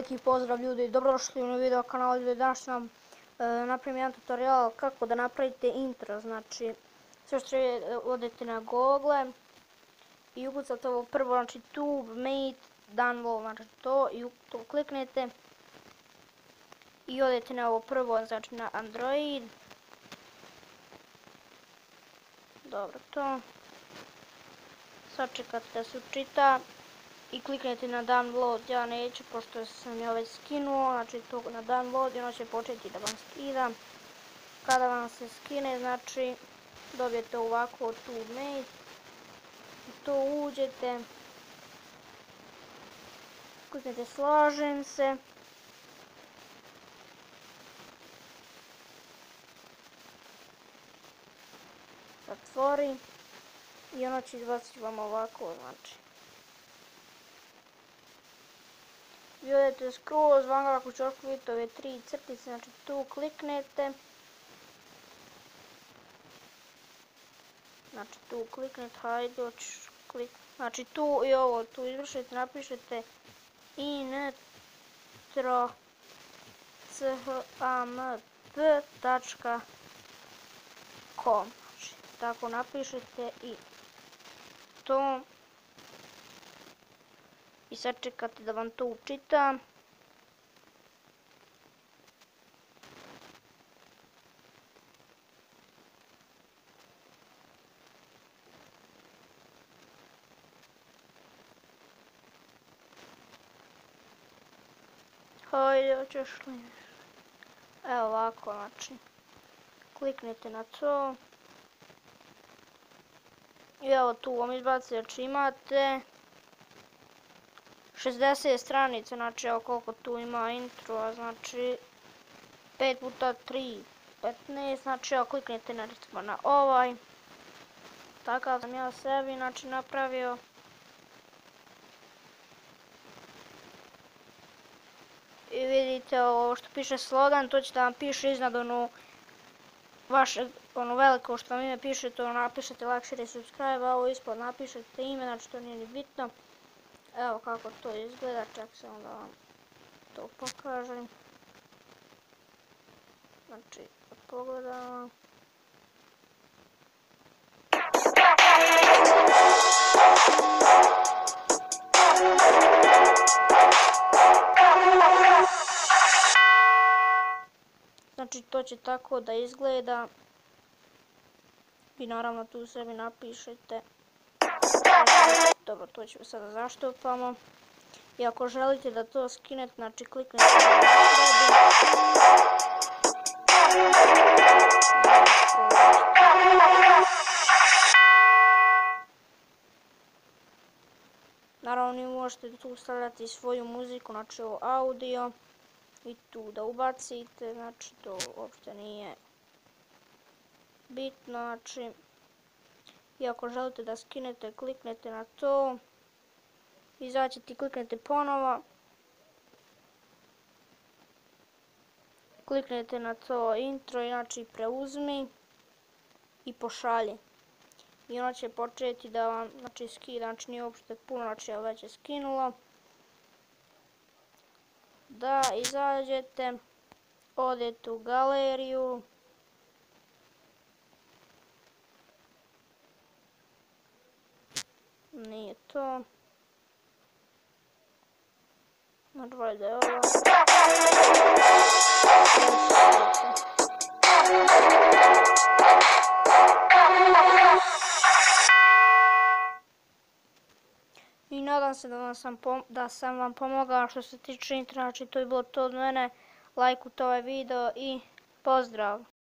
veliki pozdrav ljudi, dobrodošli na video kanal ljudi. Danas ću vam napravim jedan tutorial kako da napravite intro. Znači, sve što je, odete na Google i ukucate ovo prvo, znači tube, mate, download, znači to i to kliknete i odete na ovo prvo, znači na Android. Dobro, to. Sačekate da se učita i kliknete na download. Ja neću, pošto sam ja već skinuo, znači to na download i ono će početi da vam skida. Kada vam se skine, znači dobijete ovako tube mate i to uđete, kliknete slažem se. Zatvori i ono će izbaciti vam ovako, znači. Vi odete skroz vanga ako ću vidjeti ove 3 crtice, znači tu kliknete. Znači tu kliknete, hajde, znači tu i ovo, tu izvršite, napišete intro.champ.com, znači tako napišete i to. I sad čekate da vam to učita. Hajde, hoćeš li? Evo ovako, znači. Kliknete na to. I evo tu vam izbaci, znači imate 60 stranica, znači evo koliko tu ima intro, znači 5 puta 3, 15, znači evo kliknete na recimo na ovaj. Takav sam ja sebi, znači napravio. I vidite ovo što piše slogan, to će da vam piše iznad ono vaše, ono veliko što vam ime piše, to napišete like, share i subscribe, a ovo ispod napišete ime, znači to nije ni bitno. Evo kako to izgleda, čak se onda vam to pokažem. Znači, da pogledamo. Znači, to će tako da izgleda. I naravno tu sebi napišete. Dobro, to ćemo sada zaštupamo. I ako želite da to skinete, znači kliknete na naravno vi možete tu stavljati svoju muziku, znači audio i tu da ubacite, znači to uopšte nije bitno, znači. I ako želite da skinete, kliknete na to, izaćete i kliknete ponovo, kliknete na to intro, znači preuzmi i pošalji. I ono će početi da vam, znači skida, znači nije uopšte puno, znači već je skinulo. Da izađete, odete u galeriju. Nije to. Znači valjda je ovo. I nadam se da sam vam pomogao što se tiče intro, znači to je bilo to od mene. Lajkujte ovaj video i pozdrav!